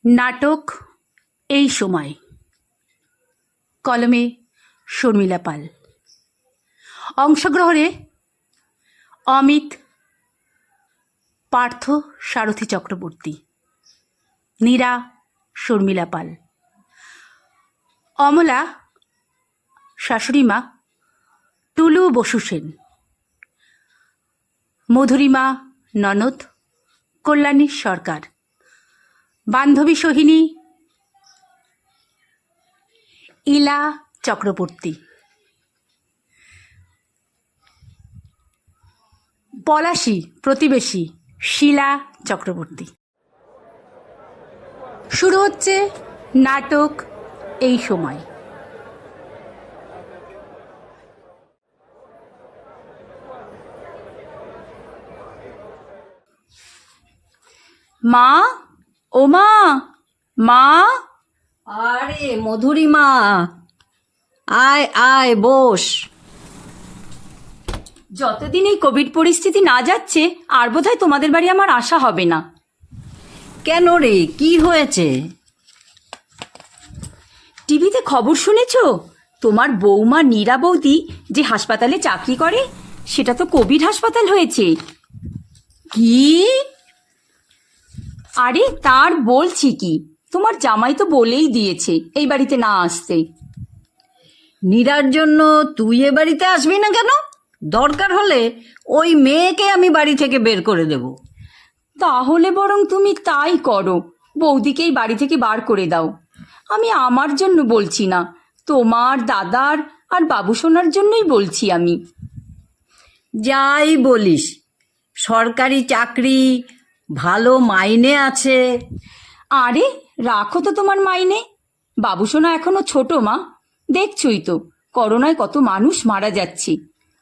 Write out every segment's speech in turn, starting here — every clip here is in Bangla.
নাটক এই সময়, কলমে শর্মিলা পাল, অংশগ্রহণে অমিত, পার্থ সারথী চক্রবর্তী, নীরা শর্মিলা পাল, অমলা শাশুড়িমা টুলু বসু সেন, মধুরিমা ননদ কল্যাণী সরকার, বান্ধবী সোহিনী ইলা চক্রবর্তী, পলাশী প্রতিবেশী শিলা চক্রবর্তী। শুরু হচ্ছে নাটক এই সময়। মা, ও মা, মা। আরে মধুরিমা, আয় আয় বস। যতদিন এই কোভিড পরিস্থিতি না যাচ্ছে আর বোধহয় তোমাদের বাড়ি আমার আসা হবে না। কেন রে, কি হয়েছে? টিভিতে খবর শুনেছো? তোমার বৌমা নীরা বৌদি যে হাসপাতালে চাকরি করে সেটা তো কোভিড হাসপাতাল হয়েছে। কি? আরে তার বলছি কি, তোমার জামাই তো বলেই দিয়েছে এই বাড়িতে না আসতে। নীরার জন্য তুই এ বাড়িতে আসবি না কেন? দরকার হলে ওই মেয়েকে আমি বাড়ি থেকে বের করে দেব। তাহলে বরং তুমি তাই করো, বৌদিকেই বাড়ি থেকে বার করে দাও। আমি আমার জন্য বলছি না, তোমার দাদার আর বাবু সোনার জন্যই বলছি আমি। যাই বলিস, সরকারি চাকরি, ভালো মাইনে আছে। আরে রাখো তো তোমার মাইনে, বাবু সোনা এখনো ছোট মা, দেখছই তো করোনায় কত মানুষ মারা যাচ্ছে।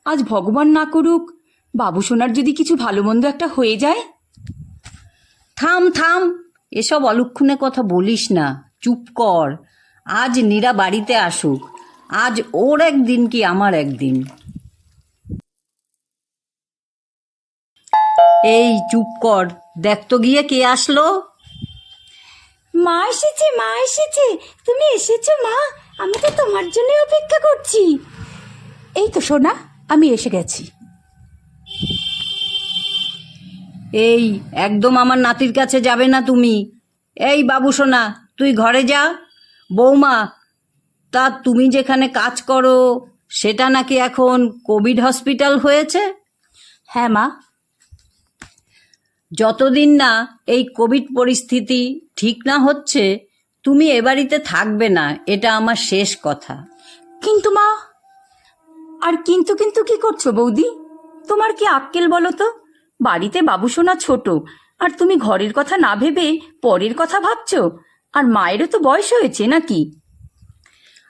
আজ ভগবান না করুক বাবু সোনার যদি কিছু ভালো মন্দ একটা হয়ে যায়। থাম থাম, এসব অলক্ষণে কথা বলিস না, চুপ কর। আজ নীরা বাড়িতে আসুক, আজ ওর একদিন কি আমার একদিন। এই চুপ কর, দেখ তো গিয়ে কে আসলো। মা এসেছে, মা এসেছে, তুমি এসেছো মা, আমি তো তোমার জন্য অপেক্ষা করছি। এই তো সোনা, আমি এসে গেছি। এই একদম আমার নাতির কাছে যাবে না তুমি। এই বাবু সোনা, তুই ঘরে যা। বৌমা, তা তুমি যেখানে কাজ করো সেটা নাকি এখন কোভিড হসপিটাল হয়েছে? হ্যাঁ মা। যতদিন না এই কোভিড পরিস্থিতি ঠিক না হচ্ছে তুমি এ বাড়িতে থাকবে না, এটা আমার শেষ কথা। কিন্তু মা। আর কিন্তু কিন্তু কি করছো বৌদি? তোমার কি আক্কেল বলো তো? বাড়িতে বাবু সোনা ছোট, আর তুমি ঘরের কথা না ভেবে পরের কথা ভাবছো। আর মায়েরও তো বয়স হয়েছে নাকি?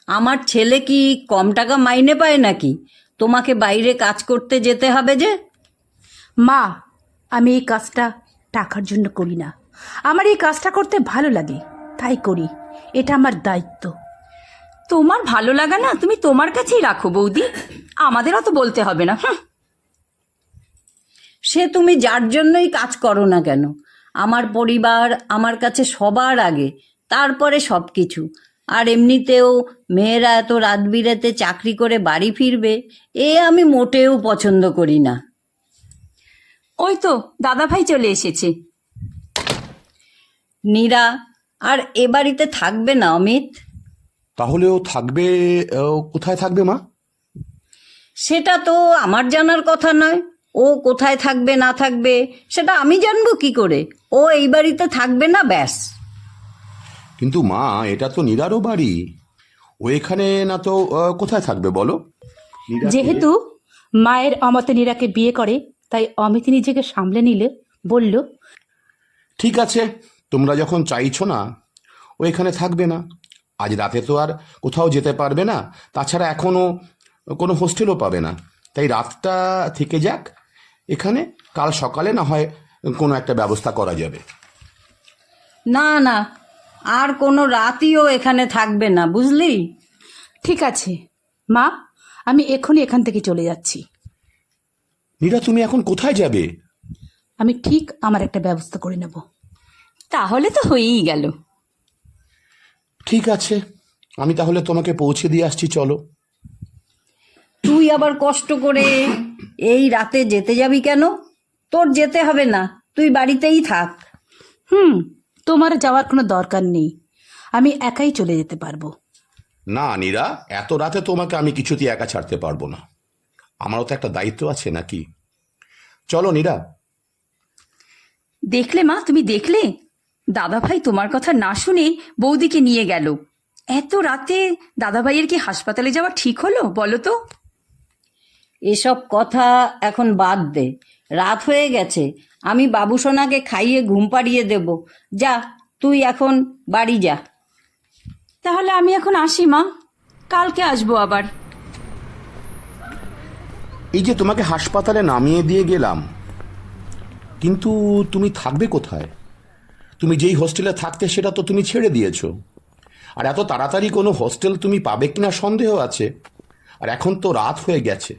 আমার ছেলে কি কম টাকা মাইনে পায় নাকি তোমাকে বাইরে কাজ করতে যেতে হবে যে? মা, আমি এই কাজটা টাকার জন্য করি না, আমার এই কাজটা করতে ভালো লাগে তাই করি, এটা আমার দায়িত্ব। তোমার ভালো লাগা না তুমি তোমার কাছেই রাখো বৌদি, আমাদের অত বলতে হবে না। সে তুমি যার জন্যই কাজ করো না কেন, আমার পরিবার আমার কাছে সবার আগে, তারপরে সব কিছু। আর এমনিতেও মেয়েরা এত রাত বিরেতে চাকরি করে বাড়ি ফিরবে, এ আমি মোটেও পছন্দ করি না। ওই তো দাদা ভাই চলে এসেছে। নীরা আর এ বাড়িতে থাকবে না অমিত। তাহলে ও থাকবে? কোথায় থাকবে মা? সেটা তো আমার জানার কথা নয়। ও কোথায় থাকবে না থাকবে সেটা আমি জানবো কি করে? ও এই বাড়িতে থাকবে না, ব্যাস। কিন্তু মা, এটা তো নীরারও বাড়ি, ও এখানে না তো কোথায় থাকবে বলো? যেহেতু মায়ের অমতে নীরাকে বিয়ে করে, তাই অমিত নিজেকে সামলে নিলে বলল, ঠিক আছে, তোমরা যখন চাইছো না ও এখানে থাকবে না, আজ রাতে তো আর কোথাও যেতে পারবে না, তাছাড়া এখনও কোনো হোস্টেলও পাবে না, তাই রাতটা থেকে যাক এখানে, কাল সকালে না হয় কোনো একটা ব্যবস্থা করা যাবে। না না, আর কোনো রাতিও এখানে থাকবে না, বুঝলি? ঠিক আছে মা, আমি এখনই এখান থেকে চলে যাচ্ছি। নীরা, তুমি এখন কোথায় যাবে? আমি ঠিক আমার একটা ব্যবস্থা করে নেব। তাহলে তো হয়েই গেল। ঠিক আছে, আমি তাহলে তোমাকে পৌঁছে দিয়ে আসছি, চলো। তুই আবার কষ্ট করে এই রাতে যেতে যাবি কেন? তোর যেতে হবে না, তুই বাড়িতেই থাক। তোমার যাওয়ার কোনো দরকার নেই, আমি একাই চলে যেতে পারবো। না নীরা, এত রাতে তোমাকে আমি কিছুতেই একা ছাড়তে পারবো না, আমারও তো একটা দায়িত্ব আছে নাকি। চলো নীরা। দেখলে মা, তুমি দেখলে দাদাভাই তোমার কথা না শুনে বৌদিকে নিয়ে গেল। এত রাতে দাদাভাইয়ের কি হাসপাতালে যাওয়া ঠিক হলো বলো তো? এসব কথা এখন বাদ দে, রাত হয়ে গেছে, আমি বাবুসোনাকে খাইয়ে ঘুম পাড়িয়ে দেব। যা, তুই এখন বাড়ি যা। তাহলে আমি এখন আসি মা, কালকে আসবো আবার। এই যে তোমাকে হাসপাতালে নামিয়ে দিয়ে গেলাম, কিন্তু তুমি থাকবে কোথায়? তুমি যেই হোস্টেলে থাকতে সেটা তো তুমি ছেড়ে দিয়েছো। আর এত তাড়াতাড়ি কোনো হোস্টেল তুমি পাবে কিনা সন্দেহ আছে। আর এখন তো রাত হয়ে গেছে,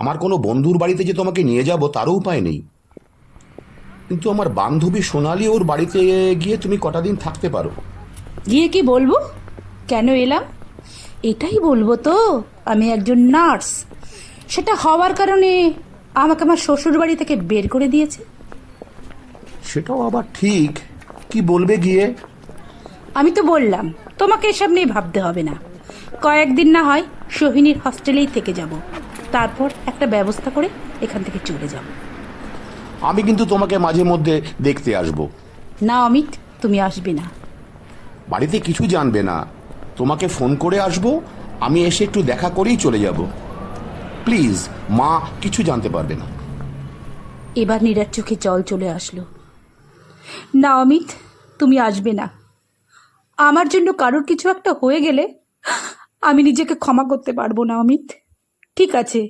আমার কোনো বন্ধুর বাড়িতে যে তোমাকে নিয়ে যাব তারও উপায় নেই। কিন্তু আমার বান্ধবী সোনালি, ওর বাড়িতে গিয়ে তুমি কটা দিন থাকতে পারো। গিয়ে কি বলবো কেন এলাম? এটাই বলবো তো আমি একজন নার্স। সেটা হওয়ার কারণে আমাকে আমার শ্বশুর বাড়ি থেকে বের করে দিয়েছে। সেটাও আবার ঠিক, কি বলবে গিয়ে? আমি তো বললাম তোমাকে এসব নিয়ে ভাবতে হবে না, কয়েকদিন না হয় সোহিনীর হস্টেলেই থেকে যাব, তারপর একটা ব্যবস্থা করে এখান থেকে চলে যাব। আমি কিন্তু তোমাকে মাঝে মধ্যে দেখতে আসবো। না অমিত, তুমি আসবে না। বাড়িতে কিছু জানবে না, তোমাকে ফোন করে আসবো, আমি এসে একটু দেখা করেই চলে যাব। প্লিজ, মা কিছু জানতে পারবে না। এবার নীরার চোখে জল চলে আসলো। না অমিত, তুমি আসবে না। আমার জন্য কারোর কিছু একটা হয়ে গেলে আমি নিজেকে ক্ষমা করতে পারবো না অমিত। ঠিক আছে,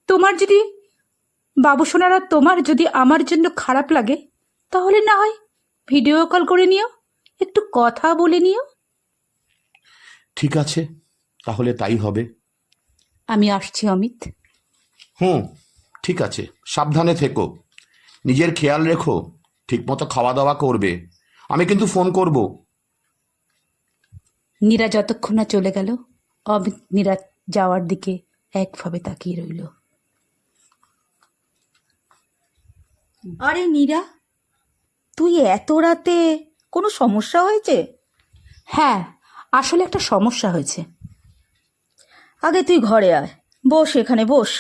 তোমার যদি বাবুসোনারা, তোমার যদি আমার জন্য খারাপ লাগে, তাহলে না হয় ভিডিও কল করে নিও, একটু কথা বলে নিও। ঠিক আছে, তাহলে তাই হবে। আমি আসছি অমিত। ঠিক আছে, সাবধানে থেকো, নিজের খেয়াল রেখো, ঠিকমতো খাওয়া দাওয়া করবে, আমি কিন্তু ফোন করব। নীরা যতক্ষণ না চলে গেল, অমিত নীরা যাওয়ার দিকে একভাবে তাকিয়ে রইল। আরে নীরা, তুই এত রাতে কোনো সমস্যা হয়েছে? হ্যাঁ, আসলে একটা সমস্যা হয়েছে। আগে তুই ঘরে আয়, বস, এখানে বস।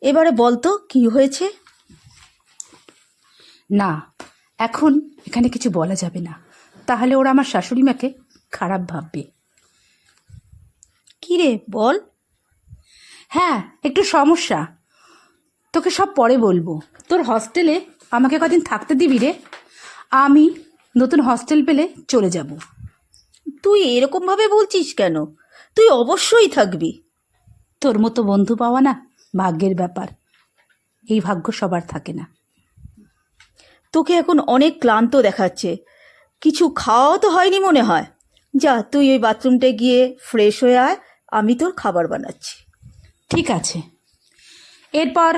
এবারে বল তো কি হয়েছে? না, এখন এখানে কিছু বলা যাবে না, তাহলে ওরা আমার শাশুড়ি মাকে খারাপ ভাববে। কি রে বল। হ্যাঁ, একটু সমস্যা, তোকে সব পরে বলবো। তোর হস্টেলে আমাকে কদিন থাকতে দিবি রে? আমি নতুন হস্টেল পেলে চলে যাব। তুই এরকমভাবে বলছিস কেন? তুই অবশ্যই থাকবি। তোর মতো বন্ধু পাওয়া না ভাগ্যের ব্যাপার, এই ভাগ্য সবার থাকে না। তোকে এখন অনেক ক্লান্ত দেখাচ্ছে, কিছু খাওয়াও তো হয়নি মনে হয়। যা, তুই ওই বাথরুমটা গিয়ে ফ্রেশ হয়ে আয়, আমি তোর খাবার বানাচ্ছি। ঠিক আছে। এরপর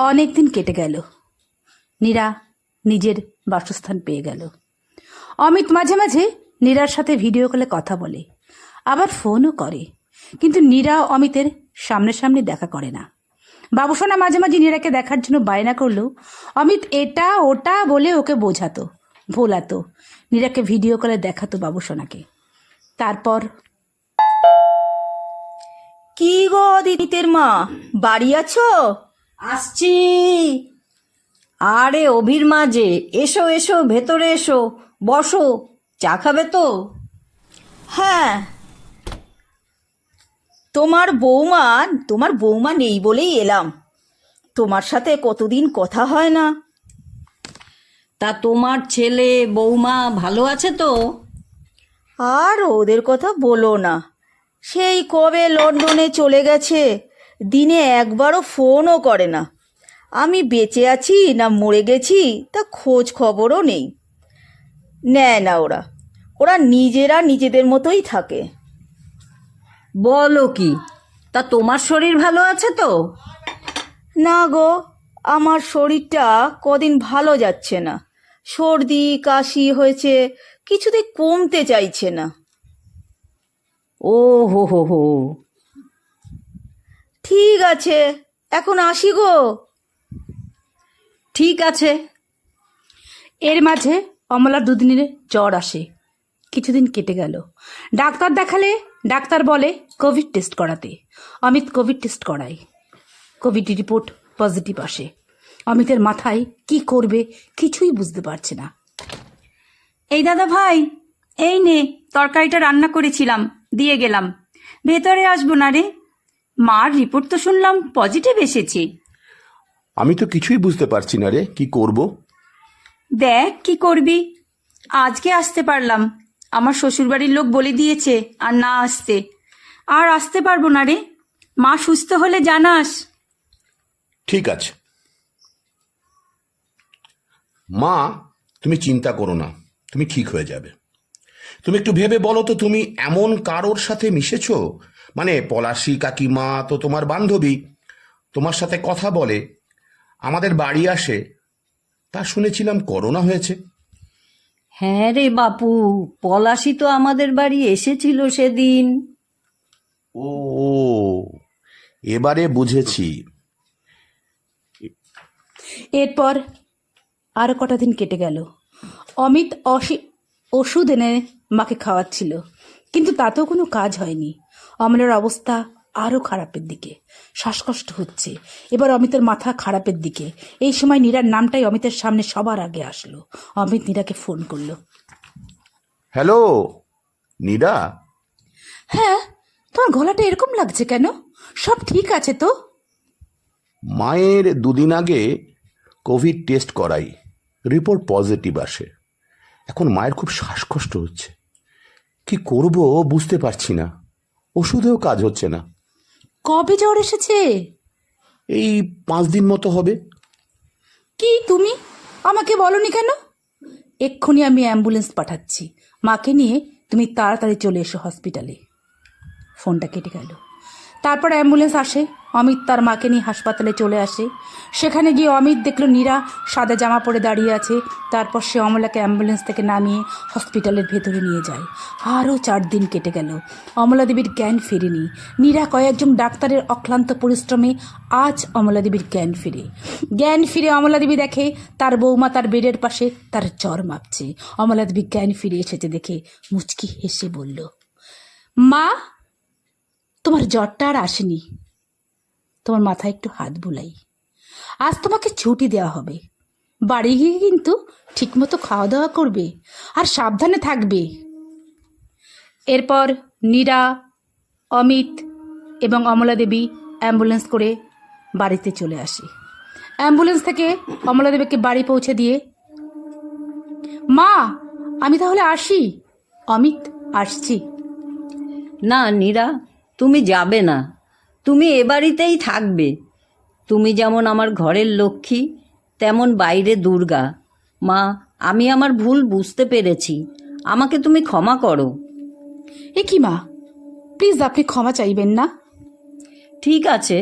অনেক দিন কেটে গেল, নীরা নিজের বাসস্থান পেয়ে গেল। অমিত মাঝে মাঝে নীরার সাথে ভিডিও কলে কথা বলে, আবার ফোনও করে, কিন্তু নীরা অমিতের সামনাসামনি দেখা করে না। বাবুসোনা মাঝে মাঝে নীরাকে দেখার জন্য বায়না করলেও অমিত এটা ওটা বলে ওকে বোঝাতো, ভোলাতো, নীরাকে ভিডিও কলে দেখাতো বাবুসোনাকে। তারপর কি গো দিদির মা, বাড়ি আছো? আসছি। আরে অভির মাঝে, এসো এসো, ভেতরে এসো, বসো, চা খাবে তো? হ্যাঁ, তোমার বৌমা নেই বলেই এলাম। তোমার সাথে কতদিন কথা হয় না। তা তোমার ছেলে বৌমা ভালো আছে তো? আর ওদের কথা বলো না, সেই কবে লন্ডনে চলে গেছে, দিনে একবারও ফোনও করে না। আমি বেঁচে আছি না মরে গেছি তা খোঁজ খবরও নেই, নেয় না ওরা নিজেরা নিজেদের মতোই থাকে। বলো কি, তা তোমার শরীর ভালো আছে তো? না গো, আমার শরীরটা কদিন ভালো যাচ্ছে না, সর্দি কাশি হয়েছে, কিছুতেই কমতে চাইছে না। ও হো হো হো। ঠিক আছে, এখন আসি গো। ঠিক আছে। এর মাঝে অমলার দুদিনের জ্বর আসে। কিছুদিন কেটে গেল। ডাক্তার দেখালে ডাক্তার বলে কোভিড টেস্ট করাতে। অমিত কোভিড টেস্ট করায়। কোভিড রিপোর্ট পজিটিভ আসে। অমিতের মাথায় কি করবে কিছুই বুঝতে পারছে না। এই দাদা ভাই, এই নে তরকারিটা রান্না করেছিলাম, দিয়ে গেলাম। ভেতরে আসবো না রে? মার রিপোর্ট তো শুনলাম পজিটিভ এসেছে। আমি তো কিছুই বুঝতে পারছি না রে, কি করব। দেখ কি করবি। আজকে আসতে পারলাম, আমার শ্বশুরবাড়ির লোক বলে দিয়েছে আর না আসতে। আর আসতে পারবো না রে। মা সুস্থ হলে জানাস। ঠিক আছে মা, তুমি চিন্তা করো না, তুমি ঠিক হয়ে যাবে। তুমি একটু ভেবে বলো তো, তুমি এমন কারোর সাথে মিশেছো? মানে পলাশী কাকিমা তো তোমার বান্ধবী, তোমার সাথে কথা বলে, আমাদের বাড়ি আসে, তা শুনেছিলাম করোনা হয়েছে। হ্যাঁ রে বাপু, পলাশী তো আমাদের বাড়ি এসেছিল সেদিন। ও, এবারে বুঝেছি। এরপর আরও কটা দিন কেটে গেল। অমিত ওষুধ এনে মাকে খাওয়াচ্ছিল, কিন্তু তাতেও কোনো কাজ হয়নি। অমলের অবস্থা আরও খারাপের দিকে। শ্বাসকষ্ট হচ্ছে। এবার অমিতের মাথা খারাপের দিকে। এই সময় নীরার নামটাই অমিতের সামনে সবার আগে আসলো। অমিত নীরাকে ফোন করলো। হ্যালো নীরা। হ্যাঁ, তোমার গলাটা এরকম লাগছে কেন? সব ঠিক আছে তো? মায়ের দুদিন আগে কোভিড টেস্ট করাই, রিপোর্ট পজিটিভ আসে। এখন মায়ের খুব শ্বাসকষ্ট হচ্ছে, কি করব বুঝতে পারছি না। ওষুধেও কাজ হচ্ছে না। কবে জ্বর এসেছে? এই 5 দিন মতো হবে। কি তুমি আমাকে বলনি কেন? এক্ষুনি আমি অ্যাম্বুলেন্স পাঠাচ্ছি। মাকে নিয়ে তুমি তাড়াতাড়ি চলে এসো হসপিটালে। ফোনটা কেটে গেল। তারপর অ্যাম্বুলেন্স আসে। অমিত তার মাকে নিয়ে হাসপাতালে চলে আসে। সেখানে গিয়ে অমিত দেখলো নীরা সাদা জামা পরে দাঁড়িয়ে আছে। তারপর সে অমলাকে অ্যাম্বুলেন্স থেকে নামিয়ে হসপিটালের ভেতরে নিয়ে যায়। আরও 4 দিন কেটে গেল। অমলা দেবীর জ্ঞান ফেরেনি। নীরা কয়েকজন ডাক্তারের অক্লান্ত পরিশ্রমে আজ অমলা দেবীর জ্ঞান ফিরে। অমলা দেবী দেখে তার বৌমা তার বেডের পাশে তার জ্বর মাপছে। অমলা দেবী জ্ঞান ফিরে এসেছে দেখে মুচকি হেসে বলল, মা, তোমার জ্বরটা আর আসেনি। তোমার মাথায় একটু হাত বুলাই। আজ তোমাকে ছুটি দেওয়া হবে। বাড়ি গিয়ে কিন্তু ঠিকমতো খাওয়া দাওয়া করবে আর সাবধানে থাকবে। এরপর নীরা, অমিত এবং অমলা দেবী অ্যাম্বুলেন্স করে বাড়িতে চলে আসে। অ্যাম্বুলেন্স থেকে অমলা দেবীকে বাড়ি পৌঁছে দিয়ে, মা, আমি তাহলে আসি। অমিত, আসছি। না নীরা, তুমি যাবে না। তুমি এ বাড়িতেই থাকবে। তুমি যেমন আমার ঘরের লক্ষ্মী, তেমন বাইরে দুর্গা। মা, আমি আমার ভুল বুঝতে পেরেছি, আমাকে তুমি ক্ষমা করো। এ কি মা, প্লিজ আপনি ক্ষমা চাইবেন না। ঠিক আছে,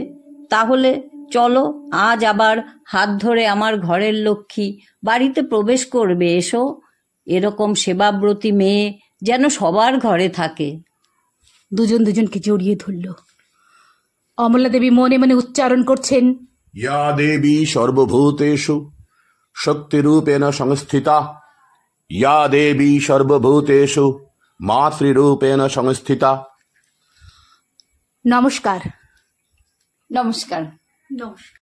তাহলে চলো আজ আবার হাত ধরে আমার ঘরের লক্ষ্মী বাড়িতে প্রবেশ করবে। এসো, এরকম সেবাব্রতী মেয়ে যেন সবার ঘরে থাকে। দুজন দুজনকে জড়িয়ে ধরল। অমলা দেবী মনে মনে উচ্চারণ করছেন, ইয়া দেবী সর্বভূতেষু শক্তিরূপেণ সংস্থিতা, ইয়া দেবী সর্বভূতেষু মাতৃরূপেণ সংস্থিতা। নমস্কার। নমস্কার। নমস্কার।